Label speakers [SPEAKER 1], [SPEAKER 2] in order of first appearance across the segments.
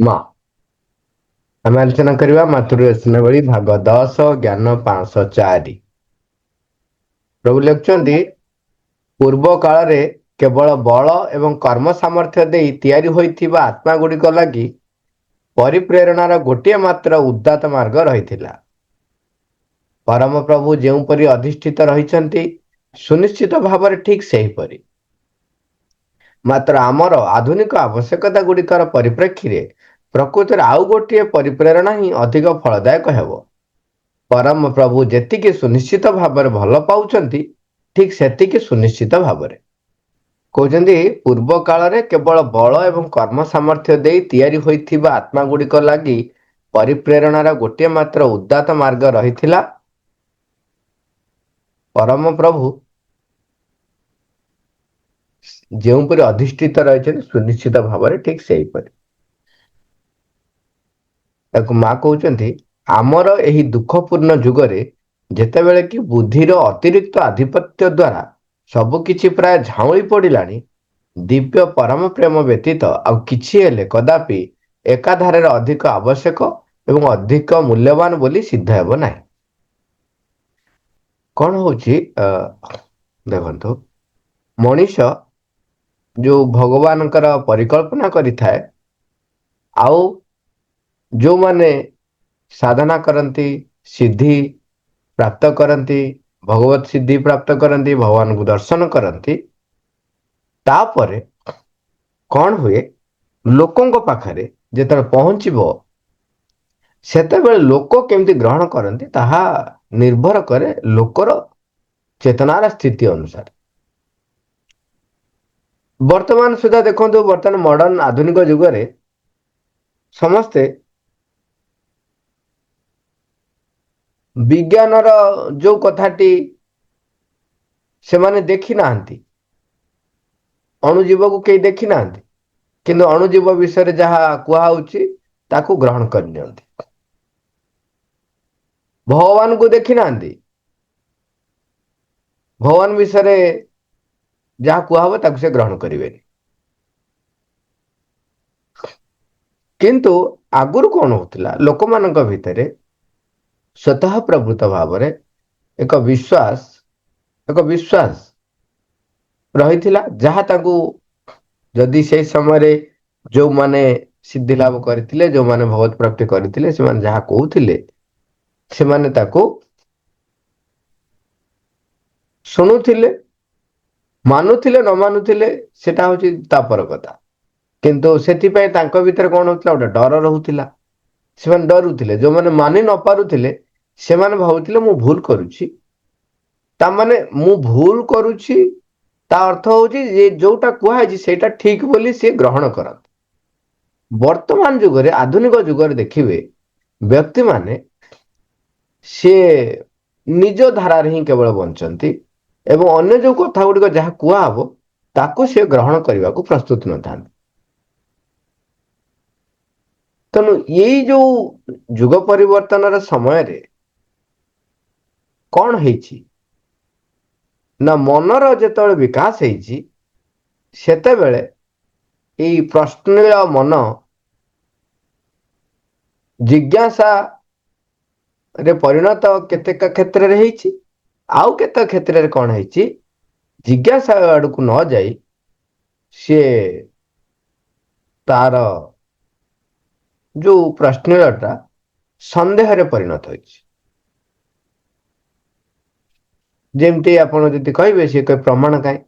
[SPEAKER 1] ମା ଆମେ ଆଲୋଚନା କରିବା ମାତୃରଚନାବଳୀ ଭାଗ 10 ଜ୍ଞାନ 504। ପ୍ରଭୁ ଲେଖୁଛନ୍ତି, ପୂର୍ବ କାଳରେ କେବଳ ବଳ ଏବଂ କର୍ମ ସାମର୍ଥ୍ୟ ଦେଇ ତିଆରି ହୋଇଥିବା ଆତ୍ମା ଗୁଡ଼ିକ ଲାଗି ପରିପ୍ରେରଣାର ଗୋଟିଏ ମାତ୍ର ଉଦାତ୍ତ ମାର୍ଗ ରହିଥିଲା। ପରମ ପ୍ରଭୁ ଯେଉଁପରି ଅଧିଷ୍ଠିତ ରହିଛନ୍ତି, ସୁନିଶ୍ଚିତ ଭାବରେ ଠିକ୍ ସେହିପରି। ମାତ୍ର ଆମର ଆଧୁନିକ ଆବଶ୍ୟକତା ଗୁଡ଼ିକର ପରିପ୍ରେକ୍ଷୀରେ ପ୍ରକୃତରେ ଆଉ ଗୋଟିଏ ପରିପ୍ରେରଣା ହିଁ ଅଧିକ ଫଳଦାୟକ ହେବ। ପରମ ପ୍ରଭୁ ଯେତିକି ସୁନିଶ୍ଚିତ ଭାବରେ ଭଲ ପାଉଛନ୍ତି, ଠିକ୍ ସେତିକି ସୁନିଶ୍ଚିତ ଭାବରେ କହୁଛନ୍ତି, ପୂର୍ବ କାଳରେ କେବଳ ବଳ ଏବଂ କର୍ମ ସାମର୍ଥ୍ୟ ଦେଇ ତିଆରି ହୋଇଥିବା ଆତ୍ମା ଗୁଡ଼ିକ ଲାଗି ପରିପ୍ରେରଣାର ଗୋଟିଏ ମାତ୍ର ଉଦାତ୍ତ ମାର୍ଗ ରହିଥିଲା। ପରମ ପ୍ରଭୁ ଯେଉଁପରି ଅଧିଷ୍ଠିତ ରହିଛନ୍ତି, ସୁନିଶ୍ଚିତ ଭାବରେ ଠିକ୍ ସେହିପରି। ତାକୁ ମା କହୁଛନ୍ତି, ଆମର ଏହି ଦୁଃଖପୂର୍ଣ୍ଣ ଯୁଗରେ ଯେତେବେଳେ କି ବୁଦ୍ଧିର ଅତିରିକ୍ତ ଆଧିପତ୍ୟ ଦ୍ୱାରା ସବୁକିଛି ପ୍ରାୟ ଝାଉଁଳି ପଡ଼ିଲାଣି, ଦିବ୍ୟ ପରମ ପ୍ରେମ ବ୍ୟତୀତ ଆଉ କିଛି ହେଲେ କଦାପି ଏକାଧାରରେ ଅଧିକ ଆବଶ୍ୟକ ଏବଂ ଅଧିକ ମୂଲ୍ୟବାନ ବୋଲି ସିଦ୍ଧ ହେବ ନାହିଁ। କଣ ହଉଛି, ଦେଖନ୍ତୁ, ମଣିଷ ଯୋଉ ଭଗବାନଙ୍କର ପରିକଳ୍ପନା କରିଥାଏ, ଆଉ ଯୋଉମାନେ ସାଧନା କରନ୍ତି, ସିଦ୍ଧି ପ୍ରାପ୍ତ କରନ୍ତି, ଭଗବତ ସିଦ୍ଧି ପ୍ରାପ୍ତ କରନ୍ତି, ଭଗବାନଙ୍କୁ ଦର୍ଶନ କରନ୍ତି, ତାପରେ କଣ ହୁଏ, ଲୋକଙ୍କ ପାଖରେ ଯେତେବେଳେ ପହଞ୍ଚିବ, ସେତେବେଳେ ଲୋକ କେମିତି ଗ୍ରହଣ କରନ୍ତି ତାହା ନିର୍ଭର କରେ ଲୋକର ଚେତନାର ସ୍ଥିତି ଅନୁସାରେ। ବର୍ତ୍ତମାନ ସୁଦ୍ଧା ଦେଖନ୍ତୁ, ବର୍ତ୍ତମାନ ମଡର୍ଣ୍ଣ ଆଧୁନିକ ଯୁଗରେ ସମସ୍ତେ ବିଜ୍ଞାନର ଯୋଉ କଥାଟି ସେମାନେ ଦେଖି ନାହାନ୍ତି, ଅଣୁଜୀବକୁ କେହି ଦେଖି ନାହାନ୍ତି, କିନ୍ତୁ ଅଣୁଜୀବ ବିଷୟରେ ଯାହା କୁହାହଉଛି ତାକୁ ଗ୍ରହଣ କରିନିଅନ୍ତି। ଭଗବାନଙ୍କୁ ଦେଖି ନାହାନ୍ତି, ଭଗବାନ ବିଷୟରେ ଯାହା କୁହାହବ ତାକୁ ସେ ଗ୍ରହଣ କରିବେନି। କିନ୍ତୁ ଆଗରୁ କଣ ହଉଥିଲା, ଲୋକମାନଙ୍କ ଭିତରେ ସ୍ୱତଃ ପ୍ରବୃତ୍ତ ଭାବରେ ଏକ ବିଶ୍ୱାସ ରହିଥିଲା, ଯାହା ତାଙ୍କୁ, ଯଦି ସେଇ ସମୟରେ ଯୋଉମାନେ ସିଦ୍ଧି ଲାଭ କରିଥିଲେ, ଯୋଉମାନେ ଭଗବତ ପ୍ରାପ୍ତି କରିଥିଲେ, ସେମାନେ ଯାହା କହୁଥିଲେ, ସେମାନେ ତାକୁ ଶୁଣୁଥିଲେ, ମାନୁଥିଲେ ନ ମାନୁଥିଲେ ସେଟା ହଉଛି ତାପର କଥା। କିନ୍ତୁ ସେଥିପାଇଁ ତାଙ୍କ ଭିତରେ କଣ ହଉଥିଲା, ଗୋଟେ ଡର ରହୁଥିଲା। ସେମାନେ ଡରୁଥିଲେ, ଯୋଉମାନେ ମାନି ନ ପାରୁଥିଲେ ସେମାନେ ଭାବୁଥିଲେ ମୁଁ ଭୁଲ କରୁଛି, ତାମାନେ ମୁଁ ଭୁଲ କରୁଛି, ତା ଅର୍ଥ ହଉଛି ଯେ ଯୋଉଟା କୁହାଯାଇଛି ସେଇଟା ଠିକ ବୋଲି ସିଏ ଗ୍ରହଣ କରନ୍ତି। ବର୍ତ୍ତମାନ ଯୁଗରେ, ଆଧୁନିକ ଯୁଗରେ ଦେଖିବେ, ବ୍ୟକ୍ତିମାନେ ସିଏ ନିଜ ଧାରାରେ ହିଁ କେବଳ ବଞ୍ଚନ୍ତି ଏବଂ ଅନ୍ୟ ଯୋଉ କଥା ଗୁଡିକ ଯାହା କୁହାହବ ତାକୁ ସେ ଗ୍ରହଣ କରିବାକୁ ପ୍ରସ୍ତୁତ ନଥାନ୍ତି। ତେଣୁ ଏଇ ଯୋଉ ଯୁଗ ପରିବର୍ତ୍ତନର ସମୟରେ କଣ ହେଇଛି ନା, ମନର ଯେତେବେଳେ ବିକାଶ ହେଇଛି, ସେତେବେଳେ ଏଇ ପ୍ରଶ୍ନିଳ ମନ ଜିଜ୍ଞାସା ରେ ପରିଣତ କେତେକ କ୍ଷେତ୍ରରେ ହେଇଛି, ଆଉ କେତେକ କ୍ଷେତ୍ରରେ କଣ ହେଇଛି, ଜିଜ୍ଞାସା ଆଡକୁ ନ ଯାଇ ସିଏ ତାର ଯୋଉ ପ୍ରଶ୍ନିଳଟା ସନ୍ଦେହରେ ପରିଣତ ହେଇଛି। ଯେମିତି ଆପଣ ଯଦି କହିବେ, ସିଏ କହିବେ ପ୍ରମାଣ କାହିଁ?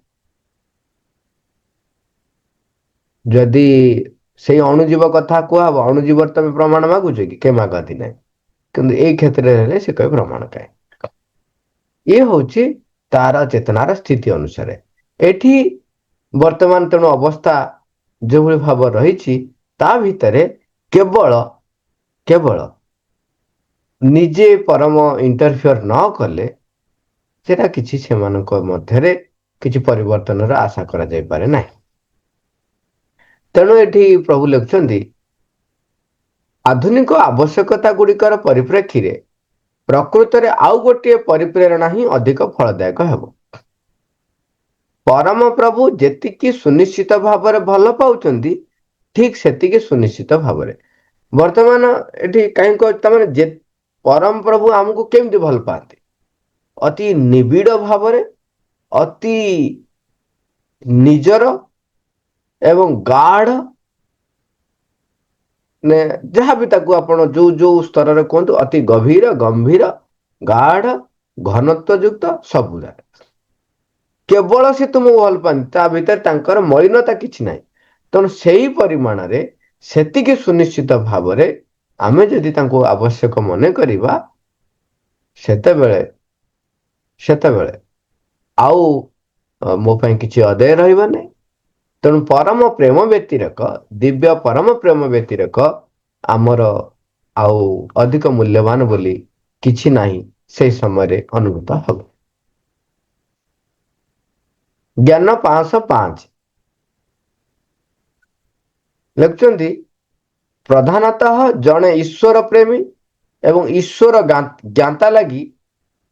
[SPEAKER 1] ଯଦି ସେଇ ଅଣୁଜୀବ କଥା କୁହାହବ, ଅଣୁଜୀବର ତମେ ପ୍ରମାଣ ମାଗୁଛ କି? କେହି ମାଗନ୍ତି ନାହିଁ। କିନ୍ତୁ ଏଇ କ୍ଷେତ୍ରରେ ହେଲେ ସେ କହିବେ ପ୍ରମାଣ କାହିଁ? ଇଏ ହଉଛି ତାର ଚେତନାର ସ୍ଥିତି ଅନୁସାରେ। ଏଠି ବର୍ତ୍ତମାନ ତେଣୁ ଅବସ୍ଥା ଯୋଉଭଳି ଭାବରେ ରହିଛି, ତା ଭିତରେ କେବଳ ନିଜେ ପରମ ଇଣ୍ଟରଫିୟର ନ କଲେ ସେଟା କିଛି ସେମାନଙ୍କ ମଧ୍ୟରେ କିଛି ପରିବର୍ତ୍ତନର ଆଶା କରାଯାଇପାରେ ନାହିଁ। ତେଣୁ ଏଠି ପ୍ରଭୁ ଲେଖୁଛନ୍ତି, ଆଧୁନିକ ଆବଶ୍ୟକତା ଗୁଡିକର ପରିପ୍ରେକ୍ଷୀରେ ପ୍ରକୃତରେ ଆଉ ଗୋଟିଏ ପରିପ୍ରେରଣା ହିଁ ଅଧିକ ଫଳଦାୟକ ହେବ। ପରମ ପ୍ରଭୁ ଯେତିକି ସୁନିଶ୍ଚିତ ଭାବରେ ଭଲ ପାଉଛନ୍ତି, ଠିକ ସେତିକି ସୁନିଶ୍ଚିତ ଭାବରେ। ବର୍ତ୍ତମାନ ଏଠି କାହିଁକି ତାମାନେ ଯେ ପରମ ପ୍ରଭୁ ଆମକୁ କେମିତି ଭଲ ପାଆନ୍ତି? ଅତି ନିବିଡ଼ ଭାବରେ, ଅତି ନିଜର ଏବଂ ଗାଢ, ଯାହାବି ତାକୁ ଆପଣ ଯୋଉ ଯୋଉ ସ୍ତରରେ କୁହନ୍ତୁ, ଅତି ଗଭୀର, ଗମ୍ଭୀର, ଗାଢ, ଘନତ୍ୱ ଯୁକ୍ତ ସବୁ ଯାକ। କେବଳ ସେ ତୁମକୁ ଭଲ ପାଆନ୍ତି, ତା ଭିତରେ ତାଙ୍କର ମଳିନତା କିଛି ନାହିଁ। ତେଣୁ ସେଇ ପରିମାଣରେ ସେତିକି ସୁନିଶ୍ଚିତ ଭାବରେ ଆମେ ଯଦି ତାଙ୍କୁ ଆବଶ୍ୟକ ମନେ କରିବା, ସେତେବେଳେ ସେତେବେଳେ ଆଉ ମୋ ପାଇଁ କିଛି ଅଦେୟ ରହିବ ନାହିଁ। ତେଣୁ ପରମ ପ୍ରେମ ବ୍ୟତିରେକ, ଦିବ୍ୟ ପରମ ପ୍ରେମ ବ୍ୟତିରେକ ଆମର ଆଉ ଅଧିକ ମୂଲ୍ୟବାନ ବୋଲି କିଛି ନାହିଁ ସେଇ ସମୟରେ ଅନୁଭୂତ ହବ। ଜ୍ଞାନ 505 ଲେଖୁଛନ୍ତି, ପ୍ରଧାନତଃ ଜଣେ ଈଶ୍ୱର ପ୍ରେମୀ ଏବଂ ଈଶ୍ୱର ଜ୍ଞାତା ଲାଗି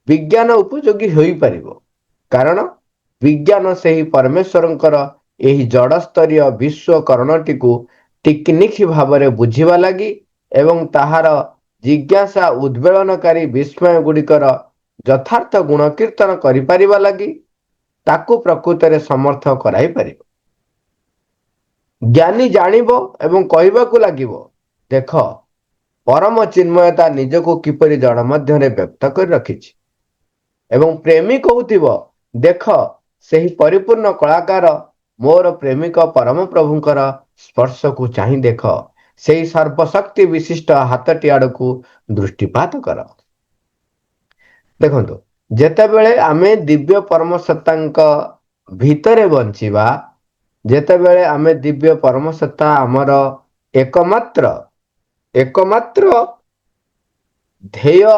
[SPEAKER 1] ବିଜ୍ଞାନ ଉପଯୋଗୀ ହୋଇପାରିବ, କାରଣ ବିଜ୍ଞାନ ସେହି ପରମେଶ୍ୱରଙ୍କର ଏହି ଜଡ଼ସ୍ତରୀୟ ବିଶ୍ୱକରଣଟିକୁ ଟିକନିକ ଭାବରେ ବୁଝିବା ଲାଗି ଏବଂ ତାହାର ଜିଜ୍ଞାସା ଉଦ୍ବେଳନକାରୀ ବିସ୍ମୟ ଗୁଡ଼ିକର ଯଥାର୍ଥ ଗୁଣକୀର୍ତ୍ତନ କରିପାରିବା ଲାଗି ତାକୁ ପ୍ରକୃତରେ ସମର୍ଥ କରାଇପାରିବ। ଜ୍ଞାନୀ ଜାଣିବ ଏବଂ କହିବାକୁ ଲାଗିବ, ଦେଖ ପରମ ଚିନ୍ମୟତା ନିଜକୁ କିପରି ଜଡ଼ ମଧ୍ୟରେ ବ୍ୟକ୍ତ କରି ରଖିଛି। ଏବଂ ପ୍ରେମୀ କହୁଥିବ, ଦେଖ ସେହି ପରିପୂର୍ଣ୍ଣ କଳାକାର ମୋର ପ୍ରେମିକ ପରମ ପ୍ରଭୁଙ୍କର ସ୍ପର୍ଶକୁ ଚାହିଁ ଦେଖ, ସେହି ସର୍ବଶକ୍ତି ବିଶିଷ୍ଟ ହାତଟି ଆଡ଼କୁ ଦୃଷ୍ଟିପାତ କର। ଦେଖନ୍ତୁ, ଯେତେବେଳେ ଆମେ ଦିବ୍ୟ ପରମ ସତ୍ତାଙ୍କ ଭିତରେ ବଞ୍ଚିବା, ଯେତେବେଳେ ଆମେ ଦିବ୍ୟ ପରମ ସତ୍ତା ଆମର ଏକମାତ୍ର ଧ୍ୟେୟ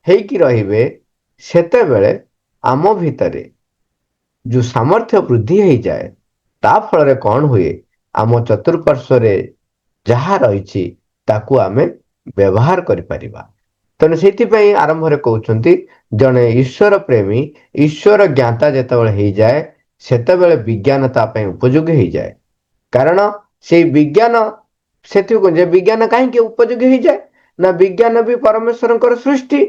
[SPEAKER 1] ହେଇକି ରହିବେ, ସେତେବେଳେ ଆମ ଭିତରେ ଯୋଉ ସାମର୍ଥ୍ୟ ବୃଦ୍ଧି ହେଇଯାଏ, ତା ଫଳରେ କଣ ହୁଏ, ଆମ ଚତୁଃପାର୍ଶ୍ୱରେ ଯାହା ରହିଛି ତାକୁ ଆମେ ବ୍ୟବହାର କରିପାରିବା। ତେଣୁ ସେଇଥିପାଇଁ ଆରମ୍ଭରେ କହୁଛନ୍ତି, ଜଣେ ଈଶ୍ୱର ପ୍ରେମୀ, ଈଶ୍ୱର ଜ୍ଞାତା ଯେତେବେଳେ ହେଇଯାଏ, ସେତେବେଳେ ବିଜ୍ଞାନ ତା ପାଇଁ ଉପଯୋଗୀ ହେଇଯାଏ। କାରଣ ସେଇ ବିଜ୍ଞାନ, ସେଥିରୁ ଯେ ବିଜ୍ଞାନ କାହିଁକି ଉପଯୋଗୀ ହେଇଯାଏ ନା, ବିଜ୍ଞାନ ବି ପରମେଶ୍ୱରଙ୍କର ସୃଷ୍ଟି।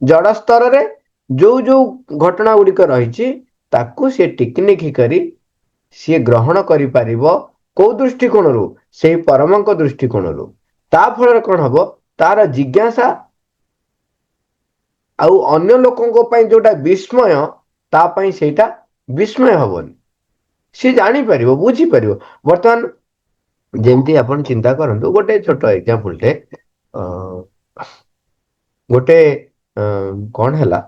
[SPEAKER 1] ଜଡ଼ ସ୍ତରରେ ଯୋଉ ଯୋଉ ଘଟଣା ଗୁଡ଼ିକ ରହିଛି ତାକୁ ସେ ଟିକନିକ କରି ସିଏ ଗ୍ରହଣ କରିପାରିବ। କୋଉ ଦୃଷ୍ଟିକୋଣରୁ? ସେଇ ପରମଙ୍କ ଦୃଷ୍ଟିକୋଣରୁ। ତା ଫଳରେ କଣ ହବ, ତାର ଜିଜ୍ଞାସା ଆଉ ଅନ୍ୟ ଲୋକଙ୍କ ପାଇଁ ଯୋଉଟା ବିସ୍ମୟ, ତା ପାଇଁ ସେଇଟା ବିସ୍ମୟ ହବନି। ସିଏ ଜାଣିପାରିବ, ବୁଝିପାରିବ। ବର୍ତ୍ତମାନ ଯେମିତି ଆପଣ ଚିନ୍ତା କରନ୍ତୁ, ଗୋଟେ ଛୋଟ ଏକ୍ସାମ୍ପଲଟେ, ଗୋଟେ କଣ ହେଲା,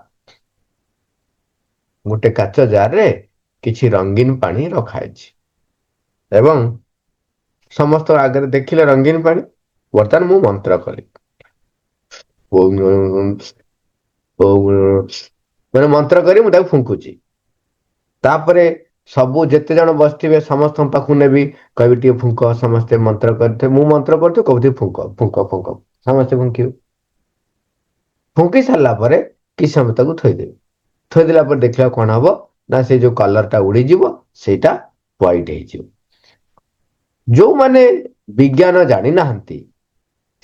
[SPEAKER 1] ଗୋଟେ କାଚ ଜାରରେ କିଛି ରଙ୍ଗୀନ ପାଣି ରଖାହେଇଛି ଏବଂ ସମସ୍ତ ଆଗରେ ଦେଖିଲେ ରଙ୍ଗୀନ ପାଣି। ବର୍ତ୍ତମାନ ମୁଁ ମନ୍ତ୍ର କଲି, ମାନେ ମନ୍ତ୍ର କରି ମୁଁ ତାକୁ ଫୁଙ୍କୁଛି। ତାପରେ ସବୁ ଯେତେ ଜଣ ବସିଥିବେ ସମସ୍ତଙ୍କ ପାଖକୁ ନେବି, କହିବି ଟିକେ ଫୁଙ୍କ, ସମସ୍ତେ ମନ୍ତ୍ର କରିଥିବେ, ମୁଁ ମନ୍ତ୍ର କରୁଥିବି, କହୁଥିବି ଫୁଙ୍କ ଫୁଙ୍କ ଫୁଙ୍କ, ସମସ୍ତେ ଫୁଙ୍କିବେ। ଫୁଙ୍କି ସାରିଲା ପରେ କିଛି ସମୟ ତାକୁ ଥୋଇଦେବି। ଥୋଇଦେଲା ପରେ ଦେଖିଲା କଣ ହବ ନା, ସେ ଯୋଉ କଲରଟା ଉଡିଯିବ, ସେଇଟା ହ୍ୱାଇଟ ହେଇଯିବ। ଯୋଉମାନେ ବିଜ୍ଞାନ ଜାଣିନାହାନ୍ତି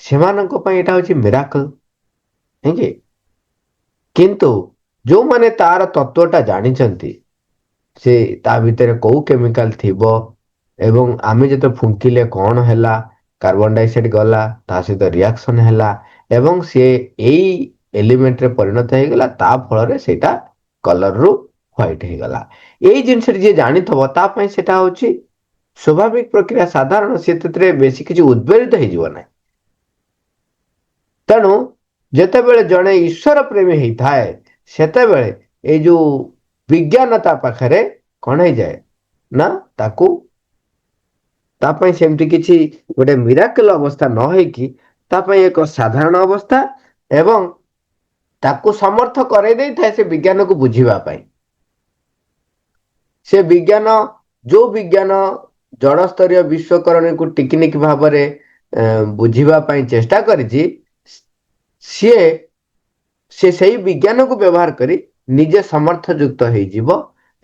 [SPEAKER 1] ସେମାନଙ୍କ ପାଇଁ ଏଇଟା ହଉଛି ମିରାକଲ, ନାଇଁକି? କିନ୍ତୁ ଯୋଉମାନେ ତାର ତତ୍ଵଟା ଜାଣିଛନ୍ତି, ସେ ତା ଭିତରେ କୋଉ କେମିକାଲ ଥିବ ଏବଂ ଆମେ ଯେତେ ଫୁଙ୍କିଲେ କଣ ହେଲା, କାର୍ବନ ଡାଇଅକ୍ସାଇଡ ଗଲା, ତା ସହିତ ରିଆକ୍ସନ ହେଲା ଏବଂ ସିଏ ଏଇ ଏଲିମେଣ୍ଟରେ ପରିଣତ ହେଇଗଲା, ତା ଫଳରେ ସେଇଟା କଲର ରୁ ହ୍ୱାଇଟ ହେଇଗଲା। ଏଇ ଜିନିଷଟି ଯିଏ ଜାଣିଥିବ ତା ପାଇଁ ସେଟା ହଉଛି ସ୍ୱାଭାବିକ ପ୍ରକ୍ରିୟା, ସାଧାରଣ, ସେ ସେଥିରେ ବେଶୀ କିଛି ଉଦ୍ବେଳିତ ହେଇଯିବ ନାହିଁ। ତେଣୁ ଯେତେବେଳେ ଜଣେ ଈଶ୍ୱର ପ୍ରେମୀ ହେଇଥାଏ, ସେତେବେଳେ ଏଇ ଯୋଉ ବିଜ୍ଞାନ ତା ପାଖରେ କଣ ହେଇଯାଏ ନା, ତା ପାଇଁ ସେମିତି କିଛି ଗୋଟେ ମିରାକଲ ଅବସ୍ଥା ନ ହେଇକି, ତା ପାଇଁ ଏକ ସାଧାରଣ ଅବସ୍ଥା ଏବଂ ତାକୁ ସମର୍ଥ କରାଇ ଦେଇଥାଏ ସେ ବିଜ୍ଞାନକୁ ବୁଝିବା ପାଇଁ। ସେ ବିଜ୍ଞାନ, ଯୋଉ ବିଜ୍ଞାନ ଜଳସ୍ତରୀୟ ବିଶ୍ୱକରଣୀକୁ ଟିକନିକ ଭାବରେ ବୁଝିବା ପାଇଁ ଚେଷ୍ଟା କରିଛି, ସିଏ ସେ ସେଇ ବିଜ୍ଞାନକୁ ବ୍ୟବହାର କରି ନିଜେ ସମର୍ଥ ଯୁକ୍ତ ହେଇଯିବ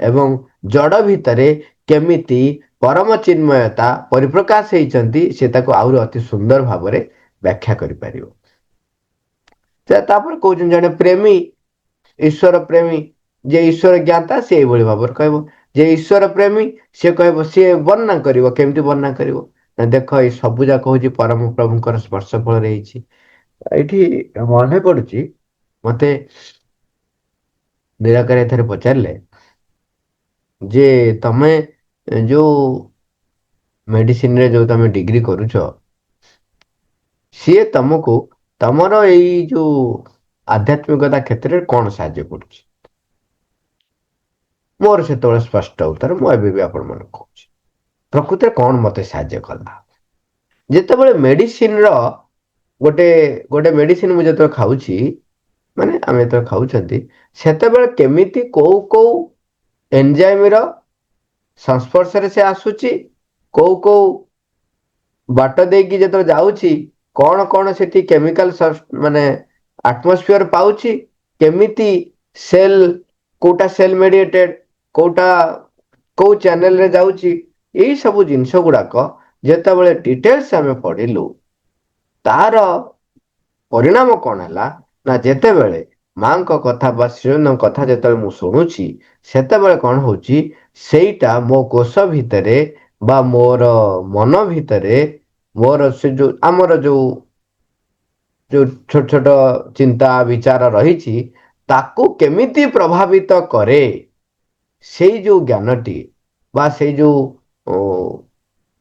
[SPEAKER 1] ଏବଂ ଜଡ଼ ଭିତରେ କେମିତି ପରମ ଚିନ୍ମୟତା ପରିପ୍ରକାଶ ହେଇଛନ୍ତି ସେ ତାକୁ ଆହୁରି ଅତି ସୁନ୍ଦର ଭାବରେ ବ୍ୟାଖ୍ୟା କରିପାରିବ। ତାପରେ କହୁଛନ୍ତି ଜଣେ ପ୍ରେମୀ, ଈଶ୍ୱର ପ୍ରେମୀ, ଯେ ଈଶ୍ୱର ଜ୍ଞାତା ସେ ଏଇଭଳି ଭାବରେ କହିବ। ଯେ ଈଶ୍ୱର ପ୍ରେମୀ ସିଏ କହିବ, ସିଏ ବର୍ଣ୍ଣନା କରିବ। କେମିତି ବର୍ଣ୍ଣନା କରିବ? ନା ଦେଖ ଏଇ ସବୁ ଯାକ ହଉଛି ପରମ ପ୍ରଭୁଙ୍କର ସ୍ପର୍ଶ ଫଳରେ ହେଇଛି। ଏଇଠି ମନେ ପଡୁଛି ମତେ ନିରାକାର ଏଥରେ ପଚାରିଲେ ଯେ ତମେ ଯୋଉ ମେଡିସିନରେ ଯୋଉ ତମେ ଡିଗ୍ରୀ କରୁଛ, ସିଏ ତମକୁ ତମର ଏଇ ଯୋଉ ଆଧ୍ୟାତ୍ମିକତା କ୍ଷେତ୍ରରେ କଣ ସାହାଯ୍ୟ କରୁଛି? ମୋର ସେତେବେଳେ ସ୍ପଷ୍ଟ ଉତ୍ତର ମୁଁ ଏବେ ବି ଆପଣ ମାନଙ୍କୁ କହୁଛି। ପ୍ରକୃତରେ କଣ ମତେ ସାହାଯ୍ୟ କଲା? ଯେତେବେଳେ ମେଡିସିନର ଗୋଟେ ଗୋଟେ ମେଡିସିନ ମୁଁ ଯେତେବେଳେ ଖାଉଛି, ମାନେ ଆମେ ଯେତେବେଳେ ଖାଉଛନ୍ତି, ସେତେବେଳେ କେମିତି କୋଉ କୋଉ ଏନଜାଇମର ସଂସ୍ପର୍ଶରେ ସେ ଆସୁଛି, କୋଉ କୋଉ ବାଟ ଦେଇକି ଯେତେବେଳେ ଯାଉଛି, କଣ କଣ ସେଠି କେମିକାଲ ମାନେ ଆଟମସ୍ଫିୟର ପାଉଛି, କେମିତି ସେଲ, କୋଉଟା ସେଲ ମେଡିଏଟେଡ, କୋଉଟା କୋଉ ଚ୍ୟାନେଲରେ ଯାଉଛି, ଏଇ ସବୁ ଜିନିଷ ଗୁଡାକ ଯେତେବେଳେ ଡିଟେଲ୍ସ ଆମେ ପଢିଲୁ, ତାର ପରିଣାମ କଣ ହେଲା ନା ଯେତେବେଳେ ମାଙ୍କ କଥା ବା ଶ୍ରୀରନ୍ଧଙ୍କ କଥା ଯେତେବେଳେ ମୁଁ ଶୁଣୁଛି, ସେତେବେଳେ କଣ ହଉଛି, ସେଇଟା ମୋ କୋଷ ଭିତରେ ବା ମୋର ମନ ଭିତରେ ମୋର ସେ ଯୋଉ ଆମର ଯୋଉ ଛୋଟ ଛୋଟ ଚିନ୍ତା ବିଚାର ରହିଛି, ତାକୁ କେମିତି ପ୍ରଭାବିତ କରେ, ସେଇ ଯୋଉ ଜ୍ଞାନଟି ବା ସେଇ ଯୋଉ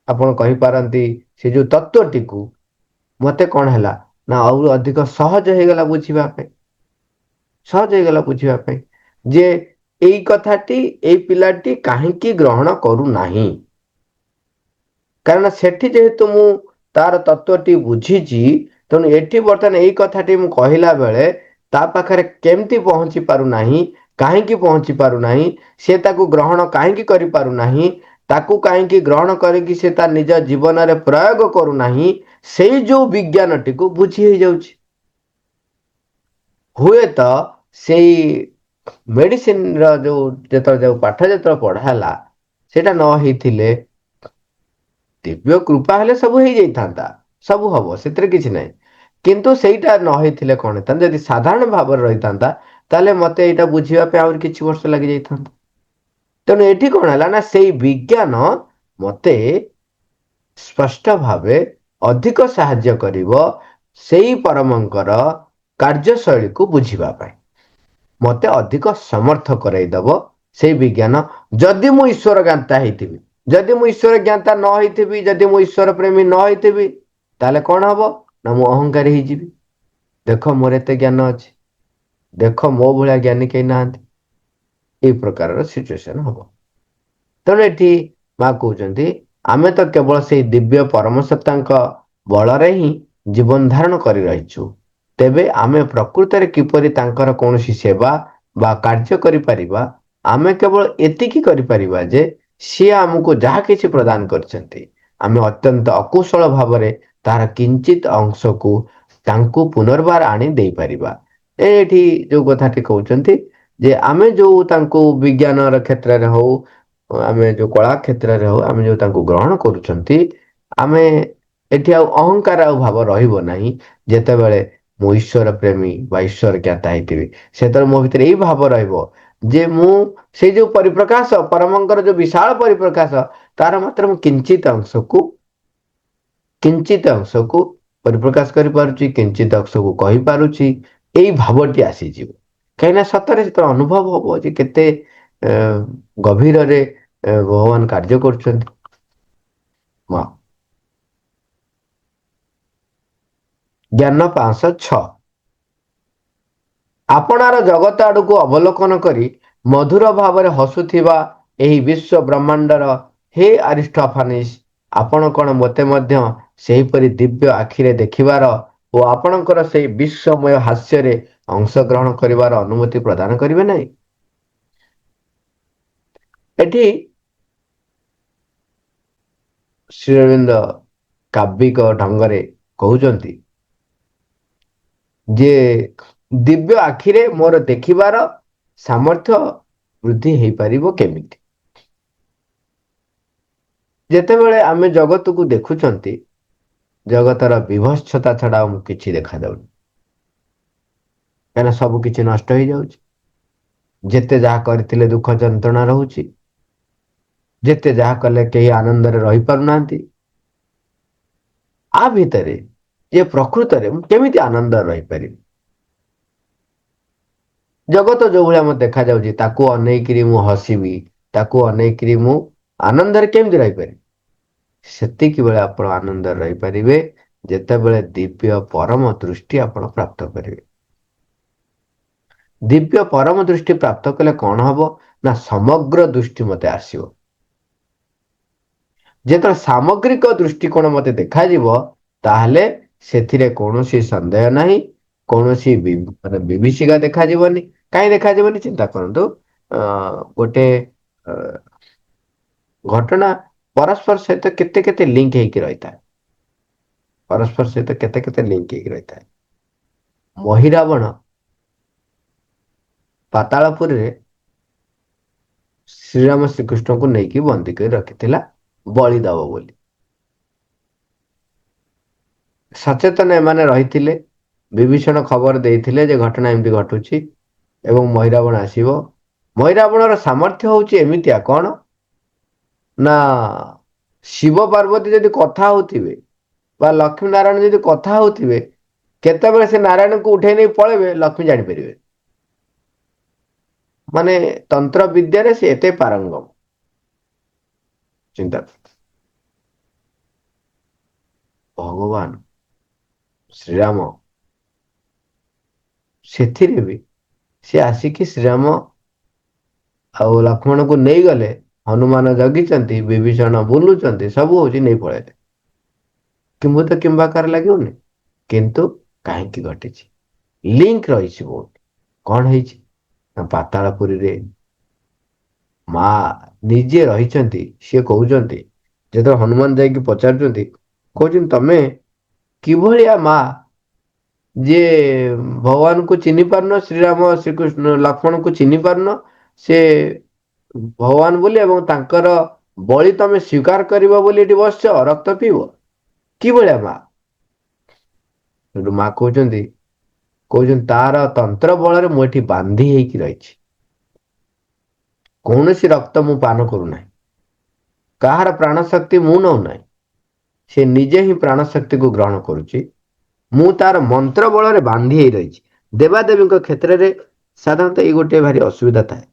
[SPEAKER 1] ଆପଣ କହିପାରନ୍ତି ସେ ଯୋଉ ତତ୍ଵଟିକୁ ମତେ କଣ ହେଲା ନା ଆଉ ଅଧିକ ସହଜ ହେଇଗଲା ବୁଝିବା ପାଇଁ। ସହଜ ହେଇଗଲା ବୁଝିବା ପାଇଁ ଯେ ଏଇ କଥାଟି ଏଇ ପିଲାଟି କାହିଁକି ଗ୍ରହଣ କରୁନାହିଁ। କାରଣ ସେଠି ଯେହେତୁ ମୁଁ ତାର ତତ୍ଵଟି ବୁଝିଛି, ତେଣୁ ଏଠି ବର୍ତ୍ତମାନ ଏଇ କଥାଟି ମୁଁ କହିଲା ବେଳେ ତା ପାଖରେ କେମିତି ପହଞ୍ଚି ପାରୁନାହିଁ, କାହିଁକି ପହଞ୍ଚି ପାରୁନାହିଁ, ସେ ତାକୁ ଗ୍ରହଣ କାହିଁକି କରିପାରୁନାହିଁ, ତାକୁ କାହିଁକି ଗ୍ରହଣ କରିକି ସେ ତା ନିଜ ଜୀବନରେ ପ୍ରୟୋଗ କରୁନାହିଁ, ସେଇ ଯୋଉ ବିଜ୍ଞାନଟିକୁ ବୁଝି ହେଇଯାଉଛି। ହୁଏତ ସେଇ ମେଡିସିନର ଯୋଉ ଯେତେବେଳେ ଯୋଉ ପାଠ ଯେତେବେଳେ ପଢା ହେଲା, ସେଇଟା ନ ହେଇଥିଲେ ଦିବ୍ୟ କୃପା ହେଲେ ସବୁ ହେଇଯାଇଥାନ୍ତା, ସବୁ ହବ, ସେଥିରେ କିଛି ନାହିଁ। କିନ୍ତୁ ସେଇଟା ନ ହେଇଥିଲେ କଣ ହେଇଥାନ୍ତା, ଯଦି ସାଧାରଣ ଭାବରେ ରହିଥାନ୍ତା, ତାହେଲେ ମତେ ଏଇଟା ବୁଝିବା ପାଇଁ ଆହୁରି କିଛି ବର୍ଷ ଲାଗି ଯାଇଥାନ୍ତା। ତେଣୁ ଏଠି କଣ ହେଲା ନା ସେଇ ବିଜ୍ଞାନ ମତେ ସ୍ପଷ୍ଟ ଭାବେ ଅଧିକ ସାହାଯ୍ୟ କରିବ ସେଇ ପରମଙ୍କର କାର୍ଯ୍ୟଶୈଳୀକୁ ବୁଝିବା ପାଇଁ। ମତେ ଅଧିକ ସମର୍ଥ କରାଇଦବ ସେଇ ବିଜ୍ଞାନ, ଯଦି ମୁଁ ଈଶ୍ୱର ଜ୍ଞାତା ହେଇଥିବି। ଯଦି ମୁଁ ଈଶ୍ୱର ଜ୍ଞାତା ନ ହେଇଥିବି, ଯଦି ମୁଁ ଈଶ୍ୱର ପ୍ରେମୀ ନ ହେଇଥିବି, ତାହେଲେ କଣ ହବ ନା ମୁଁ ଅହଙ୍କାରୀ ହେଇଯିବି। ଦେଖ ମୋର ଏତେ ଜ୍ଞାନ ଅଛି, ଦେଖ ମୋ ଭଳିଆ ଜ୍ଞାନୀ କେହି ନାହାନ୍ତି, ଏଇ ପ୍ରକାରର ସିଚୁଏସନ ହବ। ତେଣୁ ଏଠି ମା କହୁଛନ୍ତି ଆମେ ତ କେବଳ ସେଇ ଦିବ୍ୟ ପରମ ସତ୍ତାଙ୍କ ବଳରେ ହିଁ ଜୀବନ ଧାରଣ କରି ରହିଛୁ। ତେବେ ଆମେ ପ୍ରକୃତରେ କିପରି ତାଙ୍କର କୌଣସି ସେବା ବା କାର୍ଯ୍ୟ କରିପାରିବା, ଆମେ କେବଳ ଏତିକି କରିପାରିବା ଯେ ସିଏ ଆମକୁ ଯାହା କିଛି ପ୍ରଦାନ କରିଛନ୍ତି, ଆମେ ଅତ୍ୟନ୍ତ ଅକୁଶଳ ଭାବରେ ତାର କିଞ୍ଚିତ ଅଂଶକୁ ତାଙ୍କୁ ପୁନର୍ବାର ଆଣି ଦେଇପାରିବା। ଏଠି ଯୋଉ କଥାଟି କହୁଛନ୍ତି ଯେ ଆମେ ଯୋଉ ତାଙ୍କୁ ବିଜ୍ଞାନର କ୍ଷେତ୍ରରେ ହଉ, ଆମେ ଯୋଉ କଳା କ୍ଷେତ୍ରରେ ହଉ, ଆମେ ଯୋଉ ତାଙ୍କୁ ଗ୍ରହଣ କରୁଛନ୍ତି, ଆମେ ଏଠି ଆଉ ଅହଙ୍କାର ଆଉ ଭାବ ରହିବ ନାହିଁ। ଯେତେବେଳେ ମୁଁ ଈଶ୍ୱର ପ୍ରେମୀ ବା ଈଶ୍ୱର ଜ୍ଞାତା ହେଇଥିବି, ସେତେବେଳେ ମୋ ଭିତରେ ଏଇ ଭାବ ରହିବ ଯେ ମୁଁ ସେଇ ଯୋଉ ପରିପ୍ରକାଶ ପରମଙ୍କର ଯୋଉ ବିଶାଳ ପରିପ୍ରକାଶ, ତାର ମାତ୍ର ମୁଁ କିଞ୍ଚିତ ଅଂଶକୁ ପରିପ୍ରକାଶ କରିପାରୁଛି, କିଞ୍ଚିତ ଅଂଶକୁ କହିପାରୁଛି, ଏଇ ଭାବଟି ଆସିଯିବ। କାହିଁକିନା ସତରେ ଯେତେବେଳେ ଅନୁଭବ ହବ ଯେ କେତେ ଗଭୀରରେ ଭଗବାନ କାର୍ଯ୍ୟ କରୁଛନ୍ତି। ହଁ। ଜ୍ଞାନ 506। ଆପଣାର ଜଗତ ଆଡକୁ ଅବଲୋକନ କରି ମଧୁର ଭାବରେ ହସୁଥିବା ଏହି ବିଶ୍ୱ ବ୍ରହ୍ମାଣ୍ଡର ହେ ଆରିଷ୍ଟୋଫାନିସ, ଆପଣ କଣ ମୋତେ ମଧ୍ୟ ସେହିପରି ଦିବ୍ୟ ଆଖିରେ ଦେଖିବାର ଓ ଆପଣଙ୍କର ସେହି ବିଶ୍ୱମୟ ହାସ୍ୟରେ ଅଂଶଗ୍ରହଣ କରିବାର ଅନୁମତି ପ୍ରଦାନ କରିବେ ନାହିଁ? ଏଠି ଶ୍ରୀ ଅରବିନ୍ଦ କାବ୍ୟିକ ଢଙ୍ଗରେ କହୁଛନ୍ତି ଯେ ଦିବ୍ୟ ଆଖିରେ ମୋର ଦେଖିବାର ସାମର୍ଥ୍ୟ ବୃଦ୍ଧି ହେଇପାରିବ କେମିତି? ଯେତେବେଳେ ଆମେ ଜଗତକୁ ଦେଖୁଛନ୍ତି, ଜଗତର ବିଭତ୍ସତା ଛଡା ଆମକୁ କିଛି ଦେଖାଯାଉନି, କାହିଁକିନା ସବୁ କିଛି ନଷ୍ଟ ହେଇଯାଉଛି। ଯେତେ ଯାହା କରିଥିଲେ ଦୁଃଖ ଯନ୍ତ୍ରଣା ରହୁଛି, ଯେତେ ଯାହା କଲେ କେହି ଆନନ୍ଦରେ ରହିପାରୁନାହାନ୍ତି। ଆ ଭିତରେ ଯେ ପ୍ରକୃତରେ ମୁଁ କେମିତି ଆନନ୍ଦରେ ରହିପାରିବି? ଜଗତ ଯୋଉ ଭଳିଆ ମତେ ଦେଖାଯାଉଛି, ତାକୁ ଅନେଇକିରି ମୁଁ ହସିବି, ତାକୁ ଅନେଇକିରି ମୁଁ ଆନନ୍ଦରେ କେମିତି ରହିପାରିବି? ସେତିକି ବେଳେ ଆପଣ ଆନନ୍ଦରେ ରହିପାରିବେ ଯେତେବେଳେ ଦିବ୍ୟ ପରମ ଦୃଷ୍ଟି ଆପଣ ପ୍ରାପ୍ତ କରିବେ। ଦିବ୍ୟ ପରମ ଦୃଷ୍ଟି ପ୍ରାପ୍ତ କଲେ କଣ ହବ ନା ସମଗ୍ର ଦୃଷ୍ଟି ମତେ ଆସିବ। ଯେତେବେଳେ ସାମଗ୍ରିକ ଦୃଷ୍ଟିକୋଣ ମତେ ଦେଖାଯିବ, ତାହେଲେ ସେଥିରେ କୌଣସି ସନ୍ଦେହ ନାହିଁ, କୌଣସି ମାନେ ବିଭୀଷିକା ଦେଖାଯିବନି। କାହିଁ ଦେଖାଯିବନି ଚିନ୍ତା କରନ୍ତୁ। ଗୋଟେ ଘଟଣା ପରସ୍ପର ସହିତ କେତେ କେତେ ଲିଙ୍କ ହେଇକି ରହିଥାଏ, ପରସ୍ପର ସହିତ କେତେ କେତେ ଲିଙ୍କ ହେଇକି ରହିଥାଏ। ମହିରାବଣ ପାତାଳପୁରରେ ଶ୍ରୀରାମ ଶ୍ରୀକୃଷ୍ଣଙ୍କୁ ନେଇକି ବନ୍ଦୀ କରି ରଖିଥିଲା ବଳି ଦବ ବୋଲି। ସଚେତନ ଏମାନେ ରହିଥିଲେ, ବିଭୀଷଣ ଖବର ଦେଇଥିଲେ ଯେ ଘଟଣା ଏମିତି ଘଟୁଛି ଏବଂ ମହିରାବଣ ଆସିବ। ମହିରାବଣର ସାମର୍ଥ୍ୟ ହଉଛି ଏମିତିଆ କଣ ନା ଶିବ ପାର୍ବତୀ ଯଦି କଥା ହଉଥିବେ ବା ଲକ୍ଷ୍ମୀ ନାରାୟଣ ଯଦି କଥା ହଉଥିବେ, କେତେବେଳେ ସେ ନାରାୟଣଙ୍କୁ ଉଠେଇ ନେଇ ପଳେଇବେ ଲକ୍ଷ୍ମୀ ଜାଣିପାରିବେ। ମାନେ ତନ୍ତ୍ର ବିଦ୍ୟାରେ ସେ ଏତେ ପାରଙ୍ଗମ। ଚିନ୍ତା ଭଗବାନ ଶ୍ରୀରାମ ସେଥିରେ ବି ସେ ଆସିକି ଶ୍ରୀରାମ ଆଉ ଲକ୍ଷ୍ମଣଙ୍କୁ ନେଇଗଲେ, ହନୁମାନ ଜଗିଛନ୍ତି, ବିଭୀଷଣ ବୁଲୁଛନ୍ତି, ସବୁ ହଉଛି ନେଇ ପଳେଇଲେ। କିମ୍ଭୂତ କିମ୍ବାକାର ଲାଗିବନି, କିନ୍ତୁ କାହିଁକି ଘଟିଛି? ଲିଙ୍କ ରହିଛି ବହୁତ। କଣ ହେଇଛି ନା ପାତାଳପୁରୀରେ ମା ନିଜେ ରହିଛନ୍ତି। ସିଏ କହୁଛନ୍ତି, ଯେତେବେଳେ ହନୁମାନ ଯାଇକି ପଚାରୁଛନ୍ତି, କହୁଛନ୍ତି ତମେ କିଭଳିଆ ମା ଯିଏ ଭଗବାନଙ୍କୁ ଚିହ୍ନି ପାରୁନ, ଶ୍ରୀରାମ ଶ୍ରୀକୃଷ୍ଣ ଲକ୍ଷ୍ମଣଙ୍କୁ ଚିହ୍ନି ପାରୁନ, ସେ ଭଗବାନ ବୋଲି ଏବଂ ତାଙ୍କର ବଳି ତମେ ସ୍ୱୀକାର କରିବ ବୋଲି ଏଠି ବସିଛ, ରକ୍ତ ପିଇବ, କିଭଳିଆ ମା? ସେଠୁ ମା କହୁଛନ୍ତି ତାର ତନ୍ତ୍ର ବଳରେ ମୁଁ ଏଠି ବାନ୍ଧି ହେଇକି ରହିଛି, କୌଣସି ରକ୍ତ ମୁଁ ପାନ କରୁନାହିଁ, କାହାର ପ୍ରାଣ ଶକ୍ତି ମୁଁ ନଉନାହିଁ, ସେ ନିଜେ ହିଁ ପ୍ରାଣ ଶକ୍ତିକୁ ଗ୍ରହଣ କରୁଛି। ମୁଁ ତାର ମନ୍ତ୍ର ବଳରେ ବାନ୍ଧି ହେଇ ରହିଛି। ଦେବାଦେବୀଙ୍କ କ୍ଷେତ୍ରରେ ସାଧାରଣତଃ ଏଇ ଗୋଟେ ଭାରି ଅସୁବିଧା ଥାଏ।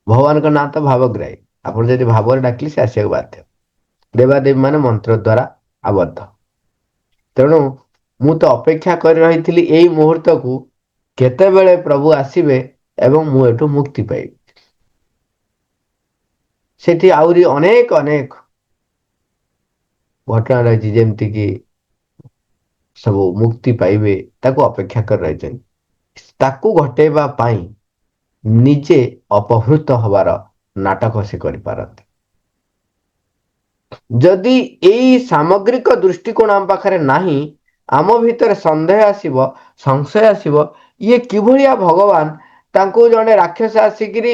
[SPEAKER 1] ଭଗବାନଙ୍କ ନାଁ ତ ଭାବଗ୍ରାହୀ, ଆପଣ ଯଦି ଭାବରେ ଡାକିଲେ ସେ ଆସିବାକୁ ବାଧ୍ୟ। ଦେବାଦେବୀ ମାନେ ମନ୍ତ୍ର ଦ୍ଵାରା ଆବଦ୍ଧ। ତେଣୁ ମୁଁ ତ ଅପେକ୍ଷା କରି ରହିଥିଲି ଏଇ ମୁହୂର୍ତ୍ତକୁ, କେତେବେଳେ ପ୍ରଭୁ ଆସିବେ ଏବଂ ମୁଁ ଏଠୁ ମୁକ୍ତି ପାଇବି। ସେଠି ଆହୁରି ଅନେକ ଅନେକ ଘଟଣା ରହିଛି, ଯେମିତି କିି ସବୁ ମୁକ୍ତି ପାଇବେ ତାକୁ ଅପେକ୍ଷା କରି ରହିଛନ୍ତି। ତାକୁ ଘଟେଇବା ପାଇଁ ନିଜେ ଅପହୃତ ହବାର ନାଟକ ସେ କରିପାରନ୍ତି। ଯଦି ଏଇ ସାମଗ୍ରିକ ଦୃଷ୍ଟିକୋଣ ଆମ ପାଖରେ ନାହିଁ, ଆମ ଭିତରେ ସନ୍ଦେହ ଆସିବ, ସଂଶୟ ଆସିବ, ଇଏ କିଭଳିଆ ଭଗବାନ, ତାଙ୍କୁ ଜଣେ ରାକ୍ଷସ ଆସିକିରି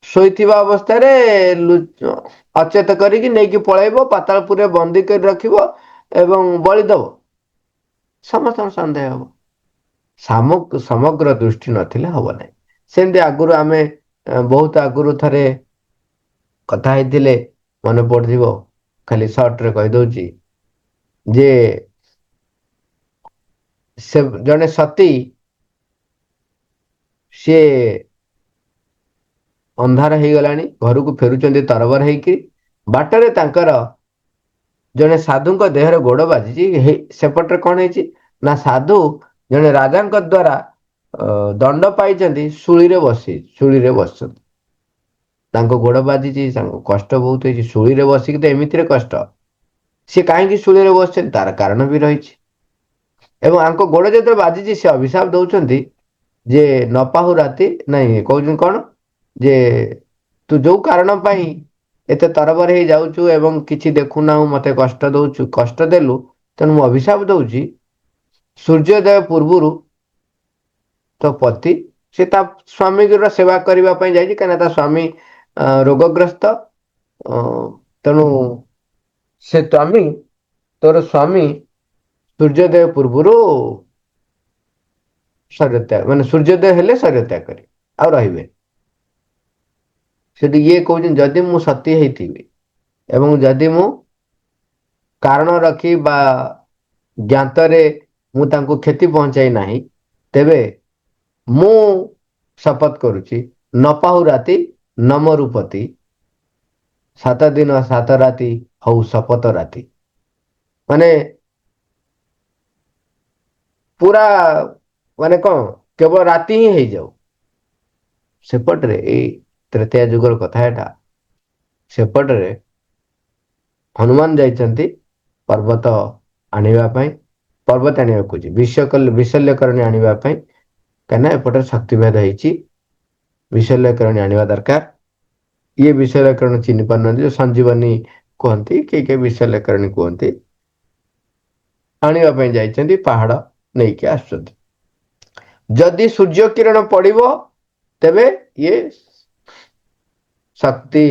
[SPEAKER 1] ଶୋଇଥିବା ଅବସ୍ଥାରେ ଅଚେତ କରିକି ନେଇକି ପଳେଇବ, ପାତାଳପୁରରେ ବନ୍ଦୀ କରି ରଖିବ ଏବଂ ବଳି ଦବ। ସମସ୍ତଙ୍କ ସନ୍ଦେହ ହବ। ସମଗ୍ର ଦୃଷ୍ଟି ନଥିଲେ ହବ ନାହିଁ। ସେମିତି ଆଗରୁ ଆମେ ବହୁତ ଆଗରୁ ଥରେ କଥା ହେଇଥିଲେ, ମନେ ପଡିଥିବ, ଖାଲି ସର୍ଟରେ କହିଦଉଛି ଯେ ସେ ଜଣେ ସତୀ, ସିଏ ଅନ୍ଧାର ହେଇଗଲାଣି, ଘରକୁ ଫେରୁଛନ୍ତି ତରବର ହେଇକି, ବାଟରେ ତାଙ୍କର ଜଣେ ସାଧୁଙ୍କ ଦେହରେ ଗୋଡ ବାଜିଛି। ସେପଟରେ କଣ ହେଇଛି ନା ସାଧୁ ଜଣେ ରାଜାଙ୍କ ଦ୍ଵାରା ଦଣ୍ଡ ପାଇଛନ୍ତି, ଶୂଳିରେ ବସିଛନ୍ତି। ତାଙ୍କ ଗୋଡ ବାଜିଛି, ତାଙ୍କୁ କଷ୍ଟ ବହୁତ ହେଇଛି, ଶୂଳିରେ ବସିକି ତ ଏମିତିରେ କଷ୍ଟ, ସେ କାହିଁକି ଶୂଳିରେ ବସିଛନ୍ତି ତାର କାରଣ ବି ରହିଛି। ଏବଂ ଆଙ୍କ ଗୋଡ ଯେତେବେଳେ ବାଜିଛି, ସେ ଅଭିଶାପ ଦଉଛନ୍ତି ଯେ ନ ପାହୁ ରାତି, ନାଇଁ କହୁଛନ୍ତି କଣ ଯେ ତୁ ଯୋଉ କାରଣ ପାଇଁ ଏତେ ତରବର ହେଇ ଯାଉଛୁ ଏବଂ କିଛି ଦେଖୁନାହୁଁ, ମତେ କଷ୍ଟ ଦଉଛୁ, କଷ୍ଟ ଦେଲୁ, ତେଣୁ ମୁଁ ଅଭିଶାପ ଦଉଛି, ସୂର୍ଯ୍ୟୋଦୟ ପୂର୍ବରୁ ତୋ ପତି, ସେ ତା ସ୍ଵାମୀର ସେବା କରିବା ପାଇଁ ଯାଇଛି, କାହିଁକିନା ତା ସ୍ଵାମୀ ରୋଗଗ୍ରସ୍ତ, ତେଣୁ ସେ ସ୍ୱାମୀ ତୋର ସ୍ୱାମୀ ସୂର୍ଯ୍ୟୋଦୟ ପୂର୍ବରୁ ଶରୀର ତ୍ୟାଗ ମାନେ ସୂର୍ଯ୍ୟୋଦୟ ହେଲେ ଶରୀର ତ୍ୟାଗ କରିବେ ଆଉ ରହିବେ। ସେଠି ଇଏ କହୁଛନ୍ତି ଯଦି ମୁଁ ସତୀ ହେଇଥିବି ଏବଂ ଯଦି ମୁଁ କାରଣ ରଖି ବା ଜ୍ଞାତରେ ମୁଁ ତାଙ୍କୁ କ୍ଷତି ପହଞ୍ଚାଇ ନାହିଁ, ତେବେ ମୁଁ ଶପଥ କରୁଛି ନ ପାହୁ ରାତି ନ ମରୁ ପତି 7 ଦିନ 7 ରାତି ହଉ ଶପଥ ରାତି। ମାନେ ପୁରା ମାନେ କଣ କେବଳ ରାତି ହିଁ ହେଇଯାଉ। ସେପଟରେ ଏଇ ତ୍ରେତୟା ଯୁଗର କଥା ଏଟା। ସେପଟରେ ହନୁମାନ ଯାଇଛନ୍ତି ପର୍ବତ ଆଣିବା ପାଇଁ। ପର୍ବତ ଆଣିବାକୁ କହୁଛି ବିଶଲ୍ୟକରଣୀ ଆଣିବା ପାଇଁ। କାହିଁକିନା ଏପଟରେ ଶକ୍ତିଭେଦ ହେଇଛି ବିଶଲ୍ୟକରଣୀ ଆଣିବା ଦରକାର। ଇଏ ବିଶଲ୍ୟକରଣୀ ଚିହ୍ନି ପାରୁନାହାନ୍ତି ସଞ୍ଜୀବନୀ କୁହନ୍ତି କିଏ ବିଶଲ୍ୟକରଣୀ କୁହନ୍ତି। ଆଣିବା ପାଇଁ ଯାଇଛନ୍ତି ପାହାଡ ନେଇକି ଆସୁଛନ୍ତି। ଯଦି ସୂର୍ଯ୍ୟ କିରଣ ପଡିବ ତେବେ ଇଏ ଶକ୍ତି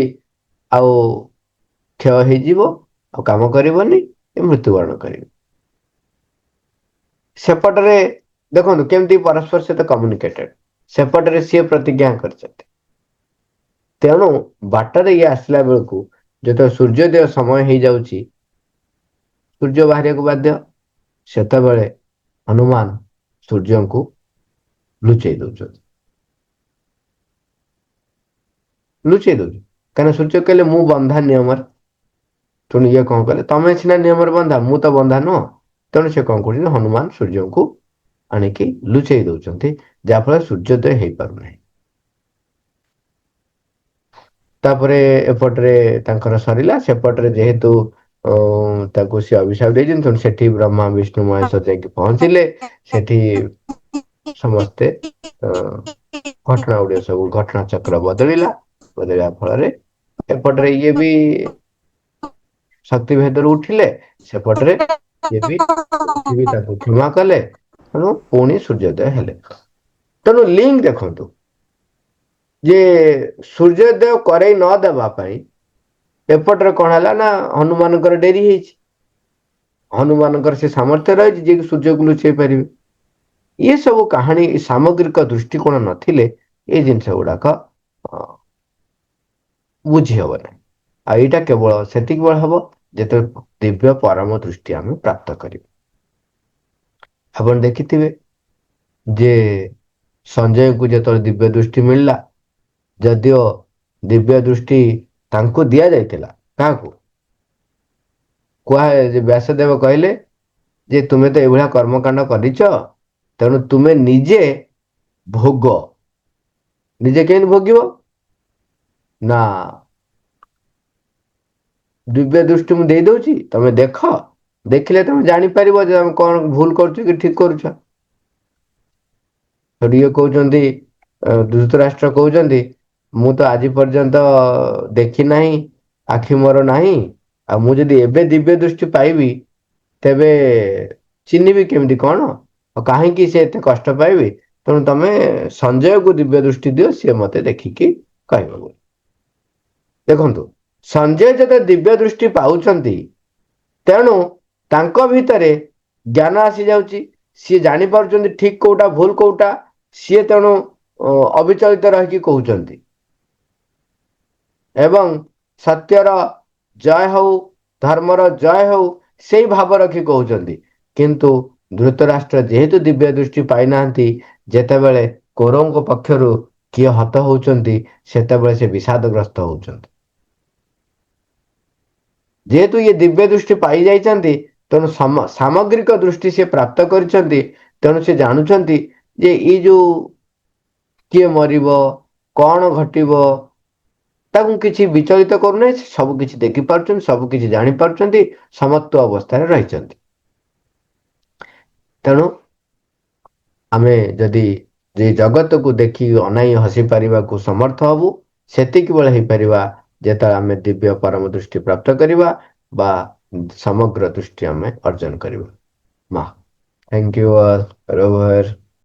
[SPEAKER 1] ଆଉ କ୍ଷୟ ହେଇଯିବ ଆଉ କାମ କରିବନି ମୃତ୍ୟୁବରଣ କରିବେ। ସେପଟରେ ଦେଖନ୍ତୁ କେମିତି ପରସ୍ପର ସହିତ କମ୍ୟୁନିକେଟେଡ। ସେପଟରେ ସିଏ ପ୍ରତିଜ୍ଞା କରିଛନ୍ତି। ତେଣୁ ବାଟରେ ଇଏ ଆସିଲା ବେଳକୁ ଯେତେବେଳେ ସୂର୍ଯ୍ୟୋଦୟ ସମୟ ହେଇଯାଉଛି ସୂର୍ଯ୍ୟ ବାହାରିବାକୁ ବାଧ୍ୟ। ସେତେବେଳେ ହନୁମାନ ସୂର୍ଯ୍ୟଙ୍କୁ ଲୁଚେଇ ଦଉଛନ୍ତି। ଲୁଚେଇ ଦଉଛି କାହିଁକିନା ସୂର୍ଯ୍ୟ କହିଲେ ମୁଁ ବନ୍ଧା ନିୟମରେ। ତେଣୁ ଇଏ କଣ କଲେ ତମେ ସିନା ନିୟମରେ ବନ୍ଧା ମୁଁ ତ ବନ୍ଧା ନୁହଁ। ତେଣୁ ସେ କଣ କରୁଛନ୍ତି ହନୁମାନ ସୂର୍ଯ୍ୟଙ୍କୁ ଆଣିକି ଲୁଚେଇ ଦଉଛନ୍ତି ଯାହାଫଳରେ ସୂର୍ଯ୍ୟୋଦୟ ହେଇପାରୁନାହିଁ। ତାପରେ ଏପଟରେ ତାଙ୍କର ସରିଲା ସେପଟରେ ଯେହେତୁ ତାକୁ ସେ ଅଭିଶାପ ଦେଇଛନ୍ତି ତେଣୁ ସେଠି ବ୍ରହ୍ମା ବିଷ୍ଣୁ ମହେଶ୍ୱର ଯାଇକି ପହଞ୍ଚିଲେ। ସେଠି ସମସ୍ତେ ଅ ଘଟଣା ଗୁଡିକ ସବୁ ଘଟଣା ଚକ୍ର ବଦଳିଲା। ବଦଳିବା ଫଳରେ ଏପଟରେ ଇଏ ବି ଶକ୍ତି ଭେଦରୁ ଉଠିଲେ ସେପଟରେ ଇଏ ବି ଉଠିବି ତାକୁ କ୍ଷମା କଲେ ତେଣୁ ପୁଣି ସୂର୍ଯ୍ୟୋଦୟ ହେଲେ। ତେଣୁ ଲିଙ୍କ ଦେଖନ୍ତୁ। ଯେ ସୂର୍ଯ୍ୟୋଦୟ କରେଇ ନ ଦେବା ପାଇଁ ଏପଟରେ କଣ ହେଲା ନା ହନୁମାନଙ୍କର ଡେରି ହେଇଛି। ହନୁମାନଙ୍କର ସେ ସାମର୍ଥ୍ୟ ରହିଛି ଯିଏକି ସୂର୍ଯ୍ୟକୁ ଲୁଚେଇ ପାରିବେ। ଇଏ ସବୁ କାହାଣୀ ସାମଗ୍ରିକ ଦୃଷ୍ଟିକୋଣ ନଥିଲେ ଏଇ ଜିନିଷ ଗୁଡାକ ବୁଝି ହବନି। ଆଉ ଏଇଟା କେବଳ ସେତିକି ବେଳେ ହବ ଯେତେବେଳେ ଦିବ୍ୟ ପରମ ଦୃଷ୍ଟି ଆମେ ପ୍ରାପ୍ତ କରିବୁ। ଆପଣ ଦେଖିଥିବେ ଯେ ସଞ୍ଜୟଙ୍କୁ ଯେତେବେଳେ ଦିବ୍ୟ ଦୃଷ୍ଟି ମିଳିଲା ଯଦିଓ ଦିବ୍ୟ ଦୃଷ୍ଟି ତାଙ୍କୁ ଦିଆଯାଇଥିଲା କାହାକୁ କୁହା ଯେ ବ୍ୟାସଦେବ କହିଲେ ଯେ ତୁମେ ତ ଏଇଭଳିଆ କର୍ମକାଣ୍ଡ କରିଛ ତେଣୁ ତୁମେ ନିଜେ ଭୋଗ ନିଜେ କେମିତି ଭୋଗିବ ନା ଦିବ୍ୟ ଦୃଷ୍ଟି ମୁଁ ଦେଇ ଦଉଛି ତମେ ଦେଖ ଦେଖିଲେ ତମେ ଜାଣିପାରିବ ଯେ ତମେ କଣ ଭୁଲ କରୁଛ କି ଠିକ କରୁଛ। ସେଠୁ ଇଏ କହୁଛନ୍ତି ଧୃତ ରାଷ୍ଟ୍ର କହୁଛନ୍ତି ମୁଁ ତ ଆଜି ପର୍ଯ୍ୟନ୍ତ ଦେଖି ନାହିଁ ଆଖି ମୋର ନାହିଁ ଆଉ ମୁଁ ଯଦି ଏବେ ଦିବ୍ୟ ଦୃଷ୍ଟି ପାଇବି ତେବେ ଚିହ୍ନିବି କେମିତି କଣ ଆଉ କାହିଁକି ସେ ଏତେ କଷ୍ଟ ପାଇବେ ତେଣୁ ତମେ ସଞ୍ଜୟକୁ ଦିବ୍ୟ ଦୃଷ୍ଟି ଦିଅ ସିଏ ମତେ ଦେଖିକି କହିବ। ଦେଖନ୍ତୁ ସଞ୍ଜୟ ଯେତେ ଦିବ୍ୟ ଦୃଷ୍ଟି ପାଉଛନ୍ତି ତେଣୁ ତାଙ୍କ ଭିତରେ ଜ୍ଞାନ ଆସି ଯାଉଛି ସିଏ ଜାଣିପାରୁଛନ୍ତି ଠିକ କୋଉଟା ଭୁଲ କୋଉଟା ସିଏ ତେଣୁ ଅବିଚଳିତ ରହିକି କହୁଛନ୍ତି। ଏବଂ ସତ୍ୟର ଜୟ ହଉ ଧର୍ମର ଜୟ ହଉ ସେଇ ଭାବ ରଖି କହୁଛନ୍ତି। କିନ୍ତୁ ଧୃତ ରାଷ୍ଟ୍ର ଯେହେତୁ ଦିବ୍ୟ ଦୃଷ୍ଟି ପାଇନାହାନ୍ତି ଯେତେବେଳେ କୌରବଙ୍କ ପକ୍ଷରୁ କିଏ ହତ ହଉଛନ୍ତି ସେତେବେଳେ ସେ ବିଷାଦଗ୍ରସ୍ତ ହଉଛନ୍ତି। ଯେହେତୁ ଇଏ ଦିବ୍ୟ ଦୃଷ୍ଟି ପାଇ ଯାଇଛନ୍ତି ତେଣୁ ସାମଗ୍ରିକ ଦୃଷ୍ଟି ସେ ପ୍ରାପ୍ତ କରିଛନ୍ତି ତେଣୁ ସେ ଜାଣୁଛନ୍ତି ଯେ ଏଇ ଯୋଉ କିଏ ମରିବ କଣ ଘଟିବ ତାକୁ କିଛି ବିଚଳିତ କରୁନାହିଁ ସବୁ କିଛି ଦେଖି ପାରୁଛନ୍ତି ସବୁ କିଛି ଜାଣି ପାରୁଛନ୍ତି ସମତ୍ଵ ଅବସ୍ଥାରେ ରହିଛନ୍ତି। ତେଣୁ ଆମେ ଯଦି ଯେ ଜଗତକୁ ଦେଖି ଅନାଇ ହସି ପାରିବାକୁ ସମର୍ଥ ହବୁ ସେତିକି ବେଳେ ହେଇପାରିବା ଯେତେବେଳେ ଆମେ ଦିବ୍ୟ ପରମ ଦୃଷ୍ଟି ପ୍ରାପ୍ତ କରିବା ବା ସମଗ୍ର ଦୃଷ୍ଟି ଆମେ ଅର୍ଜନ କରିବା। ମା ଥ୍ୟାଙ୍କ ୟୁ ଅଲ୍ ରୋଭର।